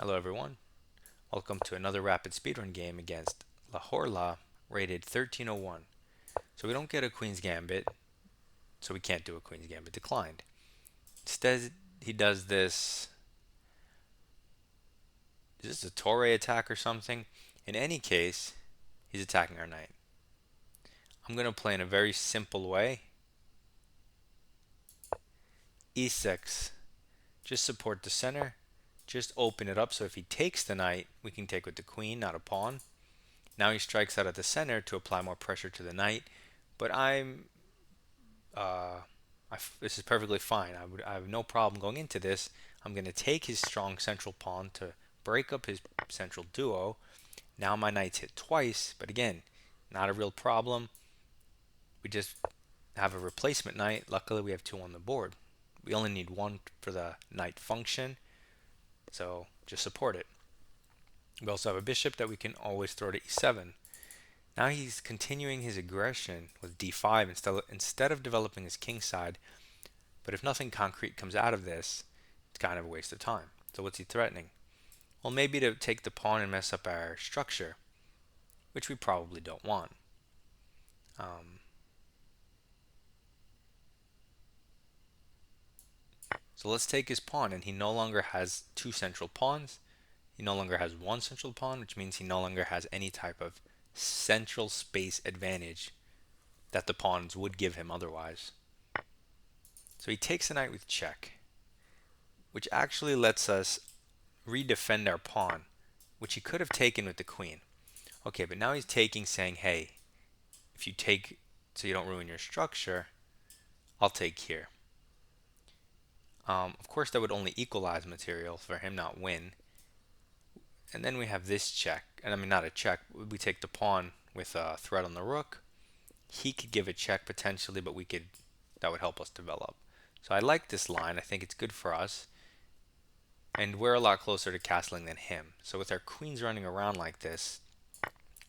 Hello everyone, welcome to another rapid speedrun game against La Horla, rated 1301. So we don't get a Queen's Gambit, so we can't do a Queen's Gambit declined. Instead, he does this, is this a Torre attack or something? In any case, he's attacking our knight. I'm going to play in a very simple way. E6, just support the center, just open it up so if he takes the knight, we can take with the queen, not a pawn. Now he strikes out at the center to apply more pressure to the knight, but uh, this is perfectly fine. I have no problem going into this. I'm going to take his strong central pawn to break up his central duo. Now my knight's hit twice, but again, not a real problem. We just have a replacement knight. Luckily, we have two on the board. We only need one for the knight function, so just support it. We also have a bishop that we can always throw to e7. Now he's continuing his aggression with d5 instead of developing his king side. But if nothing concrete comes out of this, it's kind of a waste of time. So what's he threatening? Well, maybe to take the pawn and mess up our structure, which we probably don't want. Um, so let's take his pawn, and he no longer has two central pawns. He no longer has one central pawn, which means he no longer has any type of central space advantage that the pawns would give him otherwise. So he takes the knight with check, which actually lets us redefend our pawn, which he could have taken with the queen. Okay, but now he's taking, saying, hey, if you take so you don't ruin your structure, I'll take here. Of course, that would only equalize material for him, not win. And then we have this check, and I mean not a check. We take the pawn with a threat on the rook. He could give a check potentially, but that would help us develop. So I like this line. I think it's good for us. And we're a lot closer to castling than him. So with our queens running around like this,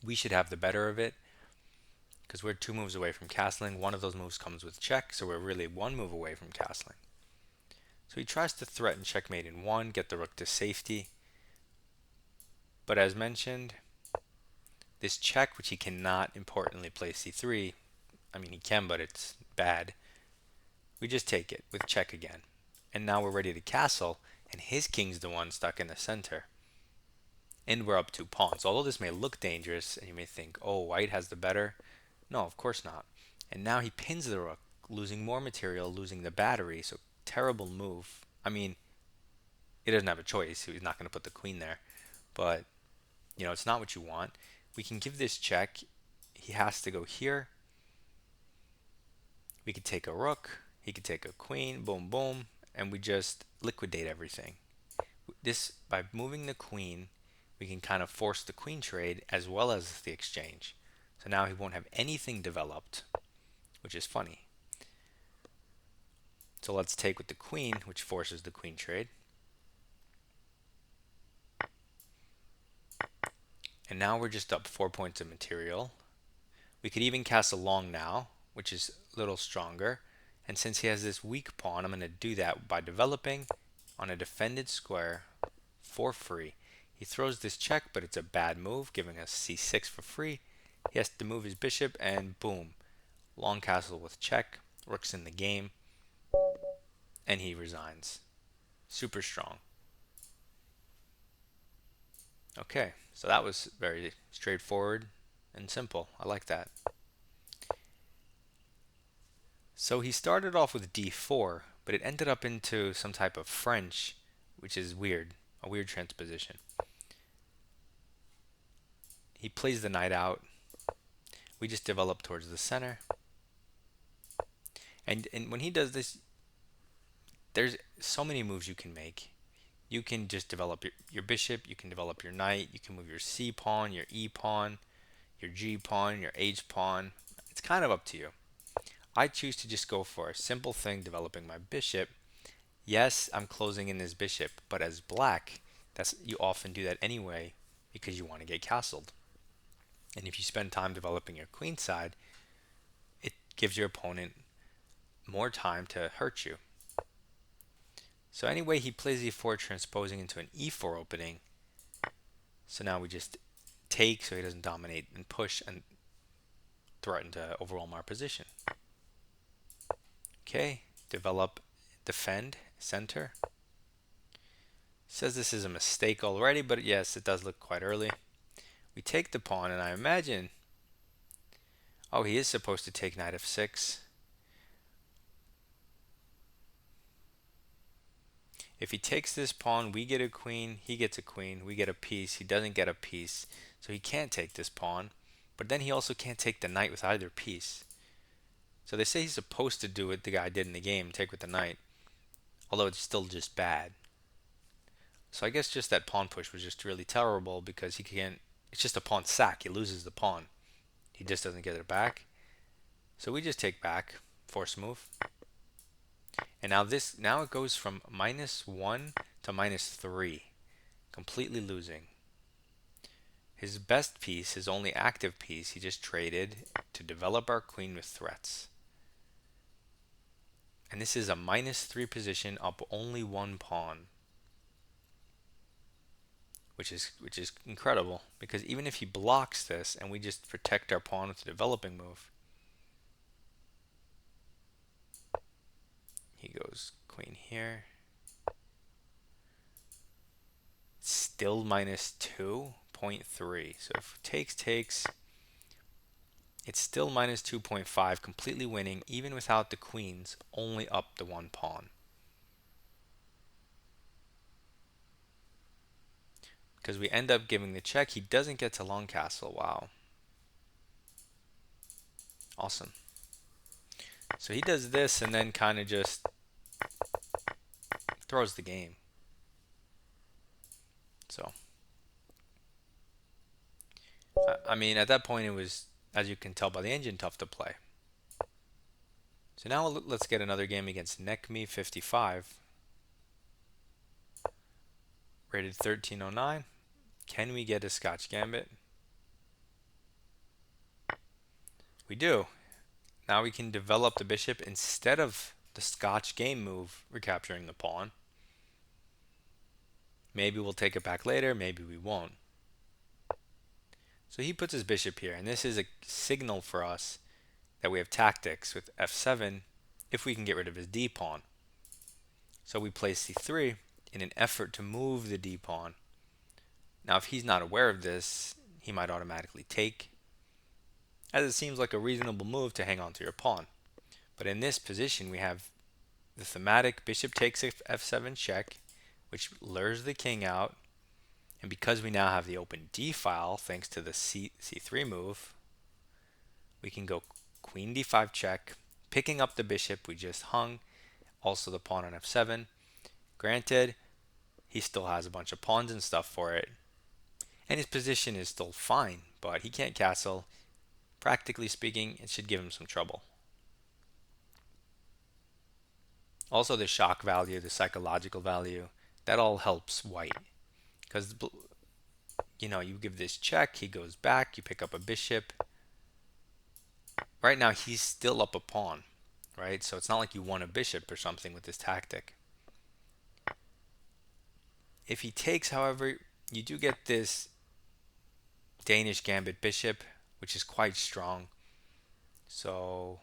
we should have the better of it because we're two moves away from castling. One of those moves comes with check, so we're really one move away from castling. So he tries to threaten checkmate in one, get the rook to safety. But as mentioned, this check, which he cannot importantly play c3, I mean he can, but it's bad. We just take it with check again. And now we're ready to castle, and his king's the one stuck in the center. And we're up two pawns. Although this may look dangerous, and you may think, oh, white has the better. No, of course not. And now he pins the rook, losing more material, losing the battery. So terrible move. I mean, he doesn't have a choice. He's not going to put the queen there. But, it's not what you want. We can give this check. He has to go here. We could take a rook. He could take a queen. Boom, boom. And we just liquidate everything. By moving the queen, we can kind of force the queen trade as well as the exchange. So now he won't have anything developed, which is funny. So let's take with the queen, which forces the queen trade. And now we're just up 4 points of material. We could even cast a long now, which is a little stronger. And since he has this weak pawn, I'm going to do that by developing on a defended square for free. He throws this check, but it's a bad move, giving us c6 for free. He has to move his bishop, and boom. Long castle with check. Rook's in the game. And he resigns. Super strong. Okay, so that was very straightforward and simple. I like that. So he started off with d4, but it ended up into some type of French, which is weird, a weird transposition. He plays the knight out. We just develop towards the center. And when he does this, there's so many moves you can make. You can just develop your bishop, you can develop your knight, you can move your c pawn, your e pawn, your g pawn, your h pawn. It's kind of up to you. I choose to just go for a simple thing, developing my bishop. Yes, I'm closing in this bishop, but as black, you often do that anyway because you want to get castled. And if you spend time developing your queen side, it gives your opponent more time to hurt you. So anyway, he plays e4, transposing into an e4 opening. So now we just take so he doesn't dominate and push and threaten to overwhelm our position. Okay, develop, defend, center. Says this is a mistake already, but yes, it does look quite early. We take the pawn, and I imagine, oh, he is supposed to take knight f6. If he takes this pawn, we get a queen, he gets a queen, we get a piece, he doesn't get a piece, so he can't take this pawn, but then he also can't take the knight with either piece. So they say he's supposed to do what the guy did in the game, take with the knight, although it's still just bad. So I guess just that pawn push was just really terrible because he can't, it's just a pawn sack, he loses the pawn. He just doesn't get it back. So we just take back, force move. And now it goes from -1 to -3, completely losing. His best piece, his only active piece, he just traded to develop our queen with threats. And this is a -3 position up only one pawn. Which is incredible, because even if he blocks this and we just protect our pawn with a developing move, he goes queen here. Still -2.3. So if takes, it's still -2.5, completely winning, even without the queens, only up the one pawn. Because we end up giving the check, he doesn't get to long castle. Wow. Awesome. So he does this and then kind of just throws the game. So, I mean, at that point it was, as you can tell by the engine, tough to play. So now let's get another game against NECME55. Rated 1309. Can we get a Scotch Gambit? We do. Now we can develop the bishop instead of the Scotch game move, recapturing the pawn. Maybe we'll take it back later, maybe we won't. So he puts his bishop here, and this is a signal for us that we have tactics with f7 if we can get rid of his d pawn. So we play c3 in an effort to move the d pawn. Now if he's not aware of this, he might automatically take, as it seems like a reasonable move to hang on to your pawn. But in this position we have the thematic bishop takes f7 check, which lures the king out, and because we now have the open d file thanks to the c3 move, we can go queen d5 check, picking up the bishop we just hung, also the pawn on f7. Granted, he still has a bunch of pawns and stuff for it, and his position is still fine, but he can't castle. Practically speaking, it should give him some trouble. Also the shock value, the psychological value, that all helps white. Because, you know, you give this check, he goes back, you pick up a bishop. Right now he's still up a pawn, right? So it's not like you won a bishop or something with this tactic. If he takes, however, you do get this Danish Gambit bishop, which is quite strong. So,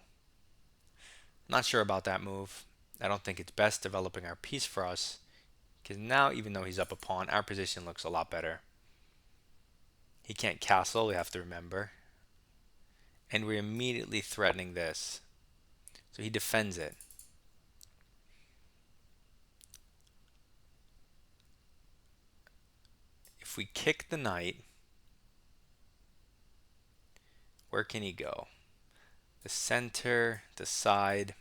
not sure about that move. I don't think it's best developing our piece for us, because now, even though he's up a pawn, our position looks a lot better. He can't castle, we have to remember. And we're immediately threatening this. So he defends it. If we kick the knight, where can he go? The center, the side,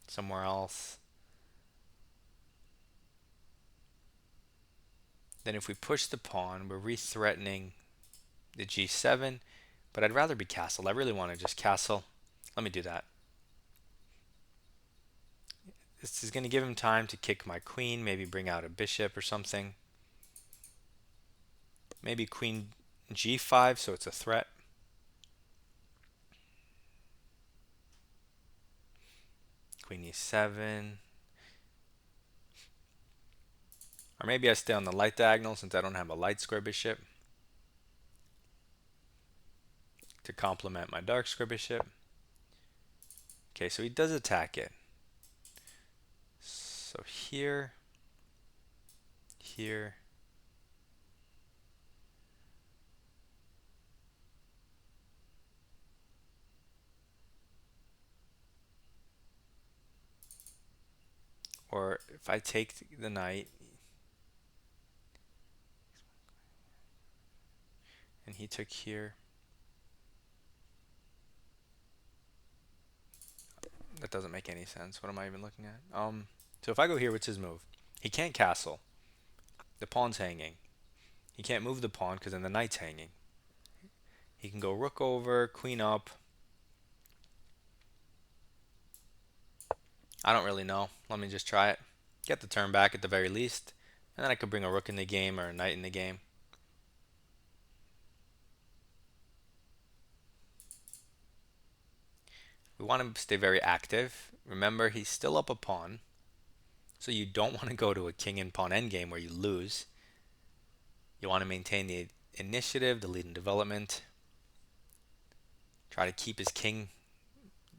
somewhere else. Then if we push the pawn, we're re-threatening the g7, but I'd rather be castled. I really want to just castle. Let me do that. This is going to give him time to kick my queen, maybe bring out a bishop or something. Maybe queen g5, so it's a threat. Queen e7. Or maybe I stay on the light diagonal since I don't have a light square bishop to complement my dark square bishop. Okay, so he does attack it. So here, here, or if I take the knight and he took here, that doesn't make any sense. What am I even looking at? So if I go here, what's his move? He can't castle. The pawn's hanging. He can't move the pawn because then the knight's hanging. He can go rook over, queen up. I don't really know. Let me just try it. Get the turn back at the very least. And then I could bring a rook in the game or a knight in the game. We want him to stay very active. Remember, he's still up a pawn. So you don't want to go to a king and pawn endgame where you lose. You want to maintain the initiative, the lead in development. Try to keep his king,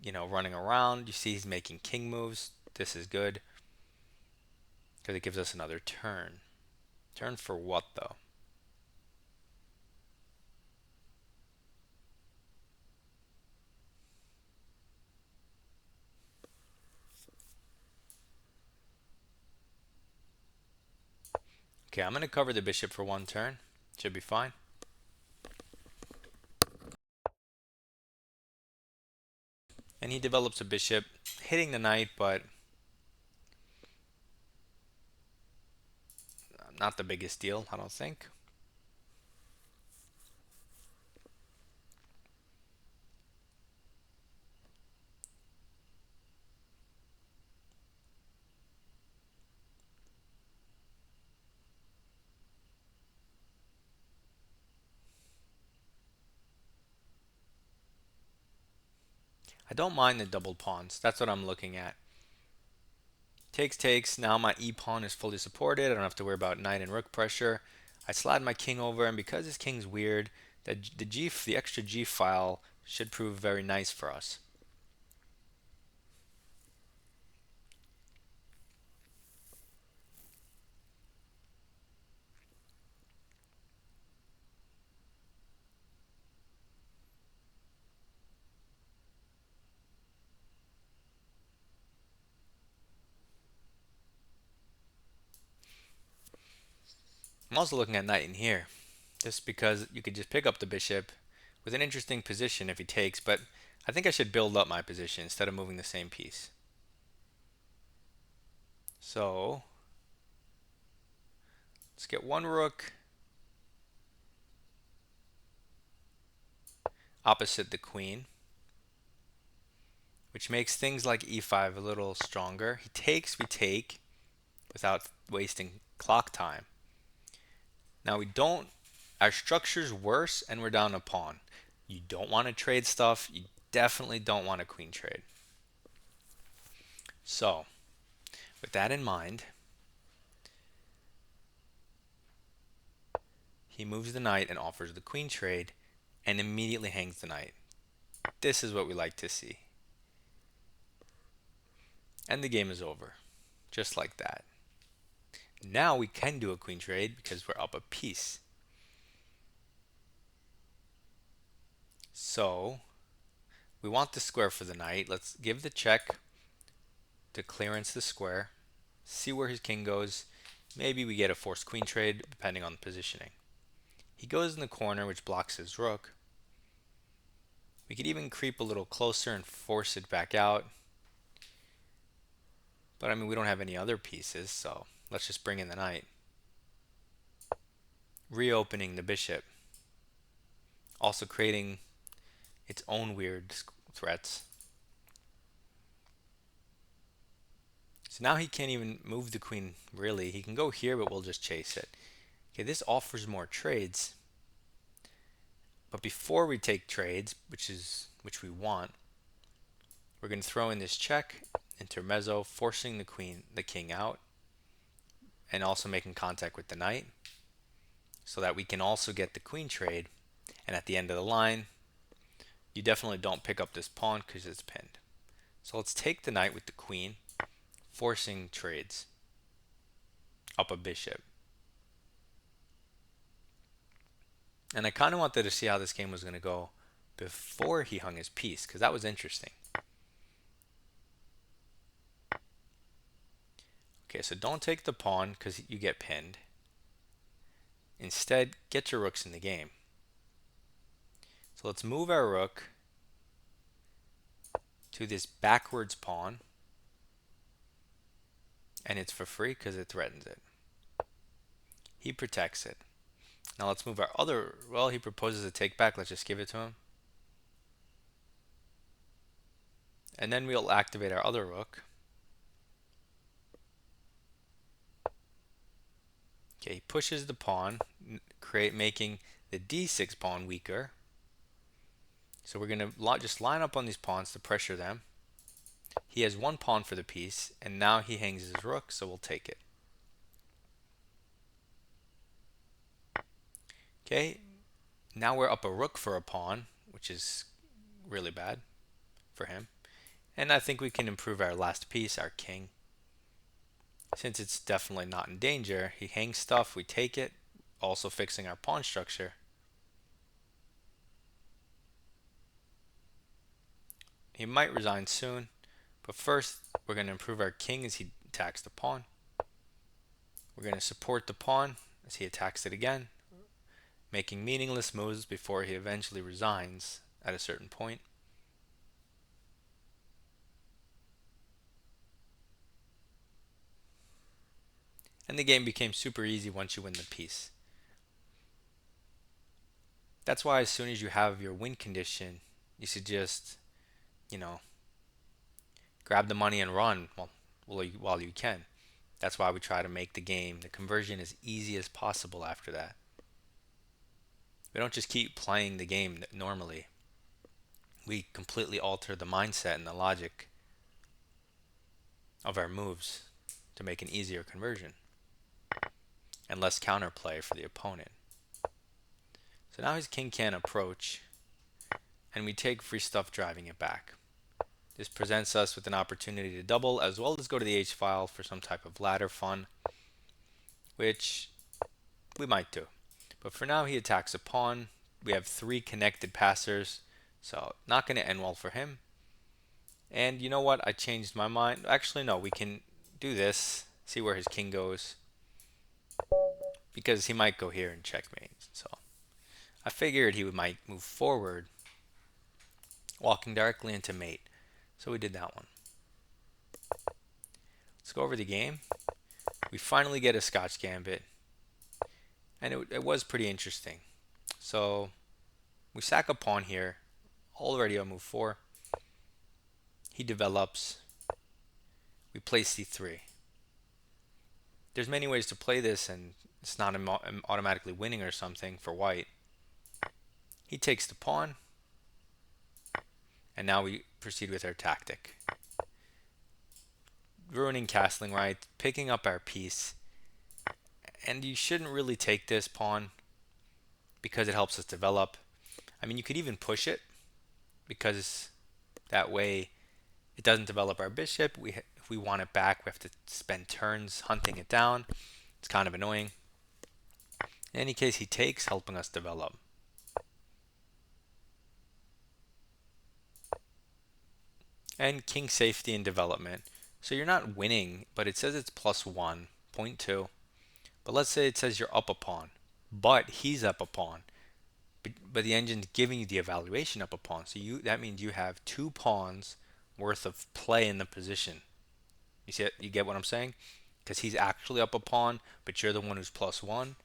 running around. You see he's making king moves. This is good because it gives us another turn. Turn for what though? Okay, I'm going to cover the bishop for one turn. Should be fine. And he develops a bishop, hitting the knight, but not the biggest deal, I don't think. I don't mind the double pawns. That's what I'm looking at. Takes, takes. Now my e-pawn is fully supported. I don't have to worry about knight and rook pressure. I slide my king over, and because his king's weird, the extra g file should prove very nice for us. I'm also looking at knight in here, just because you could just pick up the bishop with an interesting position if he takes, but I think I should build up my position instead of moving the same piece. So let's get one rook opposite the queen, which makes things like e5 a little stronger. He takes, we take without wasting clock time. Now our structure's worse and we're down a pawn. You don't want to trade stuff. You definitely don't want a queen trade. So, with that in mind, he moves the knight and offers the queen trade and immediately hangs the knight. This is what we like to see. And the game is over. Just like that. Now we can do a queen trade because we're up a piece. So, we want the square for the knight. Let's give the check to clearance the square. See where his king goes. Maybe we get a forced queen trade depending on the positioning. He goes in the corner, which blocks his rook. We could even creep a little closer and force it back out. But I mean, we don't have any other pieces, so let's just bring in the knight. Reopening the bishop. Also creating its own weird threats. So now he can't even move the queen, really. He can go here, but we'll just chase it. Okay, this offers more trades. But before we take trades, which we want, we're going to throw in this check, intermezzo, forcing the king out. and also making contact with the knight so that we can also get the queen trade. And at the end of the line, you definitely don't pick up this pawn because it's pinned. So let's take the knight with the queen, forcing trades up a bishop. And I kind of wanted to see how this game was going to go before he hung his piece, because that was interesting. Okay, so don't take the pawn because you get pinned. Instead, get your rooks in the game. So let's move our rook to this backwards pawn. And it's for free because it threatens it. He protects it. Now let's move our other, well, he proposes a take back. Let's just give it to him. And then we'll activate our other rook. Okay, he pushes the pawn, making the d6 pawn weaker. So we're going to just line up on these pawns to pressure them. He has one pawn for the piece, and now he hangs his rook, so we'll take it. Okay, now we're up a rook for a pawn, which is really bad for him. And I think we can improve our last piece, our king. Since it's definitely not in danger, he hangs stuff, we take it, also fixing our pawn structure. He might resign soon, but first we're going to improve our king as he attacks the pawn. We're going to support the pawn as he attacks it again, making meaningless moves before he eventually resigns at a certain point. And the game became super easy once you win the piece. That's why as soon as you have your win condition, you should just, grab the money and run while you can. That's why we try to make the game, the conversion, as easy as possible after that. We don't just keep playing the game normally. We completely alter the mindset and the logic of our moves to make an easier conversion and less counterplay for the opponent. So now his king can't approach, and we take free stuff driving it back. This presents us with an opportunity to double as well as go to the h-file for some type of ladder fun, which we might do. But for now he attacks a pawn. We have 3 connected passers, so not going to end well for him. And you know what? I changed my mind. Actually, no, we can do this, see where his king goes, because he might go here and checkmate. So I figured he might move forward, walking directly into mate. So we did that one. Let's go over the game. We finally get a Scotch Gambit, and it was pretty interesting. So we sack a pawn here, already on move 4. He develops. We play c3. There's many ways to play this, and it's not automatically winning or something for white. He takes the pawn, and now we proceed with our tactic. Ruining castling right, picking up our piece, and you shouldn't really take this pawn because it helps us develop. I mean, you could even push it because that way it doesn't develop our bishop. If we want it back, we have to spend turns hunting it down. It's kind of annoying. In any case, he takes, helping us develop. And king safety and development. So you're not winning, but it says it's +1, 0.2. But let's say it says you're up a pawn, but he's up a pawn. But the engine's giving you the evaluation up a pawn. So that means you have 2 pawns worth of play in the position. You see it? You get what I'm saying? Because he's actually up a pawn, but you're the one who's +1.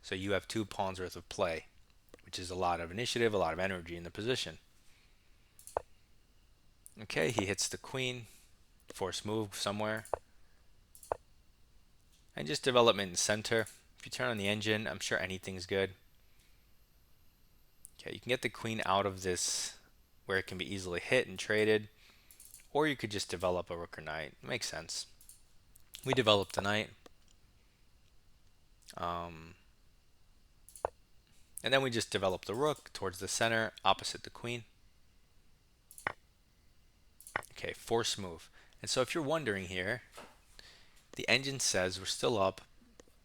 So you have 2 pawns worth of play, which is a lot of initiative, a lot of energy in the position. Okay, he hits the queen, force move somewhere, and just development in center. If you turn on the engine, I'm sure anything's good. Okay, you can get the queen out of this where it can be easily hit and traded, or you could just develop a rook or knight. It makes sense. We developed the knight. Um, and then we just develop the rook towards the center, opposite the queen. Okay, force move. And so if you're wondering here, the engine says we're still up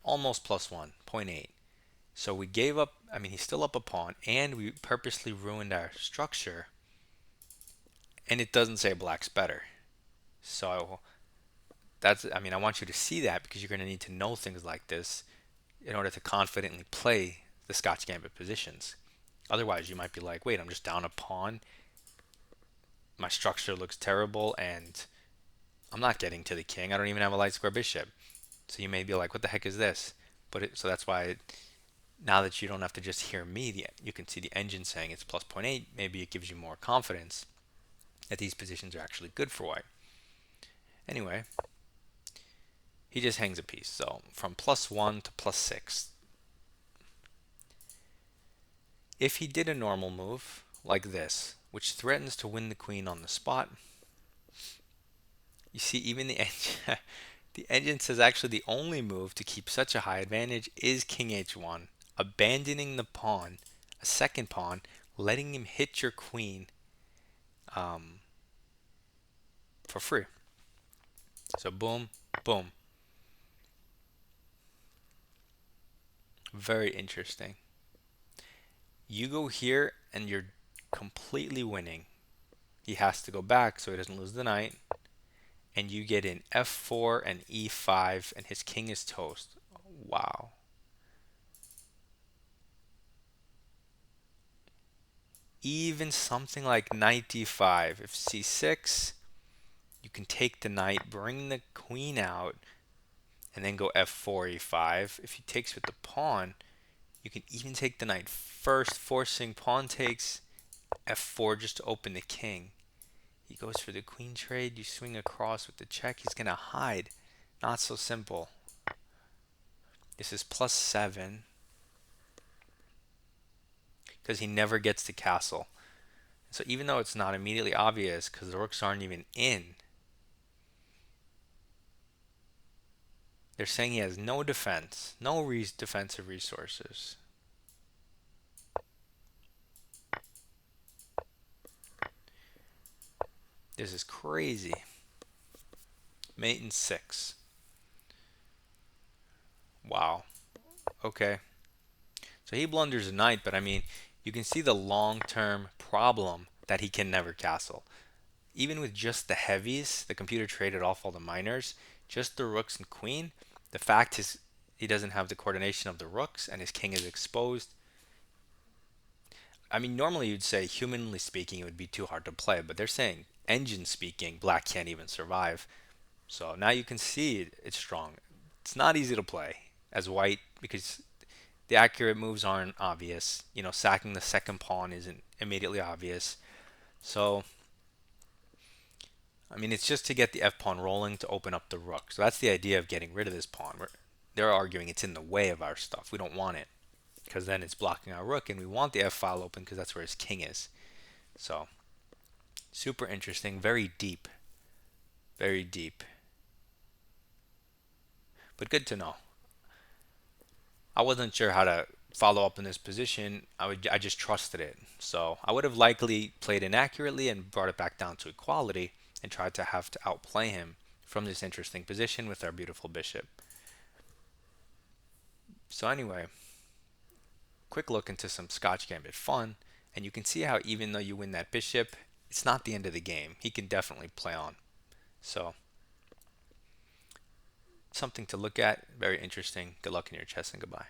almost plus 1, 0.8. So we gave up, I mean, he's still up a pawn, and we purposely ruined our structure, and it doesn't say black's better. So that's, I mean, I want you to see that because you're going to need to know things like this in order to confidently play the Scotch Gambit positions. Otherwise, you might be like, wait, I'm just down a pawn. My structure looks terrible, and I'm not getting to the king. I don't even have a light square bishop. So you may be like, what the heck is this? So that's why now that you don't have to just hear me, you can see the engine saying it's plus 0.8. Maybe it gives you more confidence that these positions are actually good for white. Anyway, he just hangs a piece. So from plus 1 to plus 6. If he did a normal move like this, which threatens to win the queen on the spot, you see even the engine, the engine says actually the only move to keep such a high advantage is king h1, abandoning the pawn, a second pawn, letting him hit your queen um, for free. So boom, boom. Very interesting. You go here and you're completely winning. He has to go back so he doesn't lose the knight. And you get in f4 and e5 and his king is toast. Wow. Even something like knight d5. If c6, you can take the knight, bring the queen out, and then go f4, e5. If he takes with the pawn, you can even take the knight first, forcing pawn takes, f4 just to open the king. He goes for the queen trade. You swing across with the check. He's going to hide. Not so simple. This is plus 7 because he never gets to castle. So even though it's not immediately obvious because the rooks aren't even in, they're saying he has no defense, no defensive resources. This is crazy. Mate in 6. Wow. Okay. So he blunders a knight, but I mean, you can see the long-term problem that he can never castle. Even with just the heavies, the computer traded off all the minors, just the rooks and queen, the fact is he doesn't have the coordination of the rooks and his king is exposed. I mean, normally you'd say, humanly speaking, it would be too hard to play, but they're saying, engine speaking, black can't even survive. So now you can see it's strong. It's not easy to play as white because the accurate moves aren't obvious. You know, sacking the second pawn isn't immediately obvious. So, I mean, it's just to get the f pawn rolling to open up the rook. So that's the idea of getting rid of this pawn. They're arguing it's in the way of our stuff. We don't want it because then it's blocking our rook, and we want the f file open because that's where his king is. So, super interesting, very deep, very deep, but good to know. I wasn't sure how to follow up in this position. I just trusted it. So I would have likely played inaccurately and brought it back down to equality and tried to have to outplay him from this interesting position with our beautiful bishop. So anyway, quick look into some Scotch Gambit fun, and you can see how even though you win that bishop, it's not the end of the game. He can definitely play on. So something to look at, very interesting. Good luck in your chess and goodbye.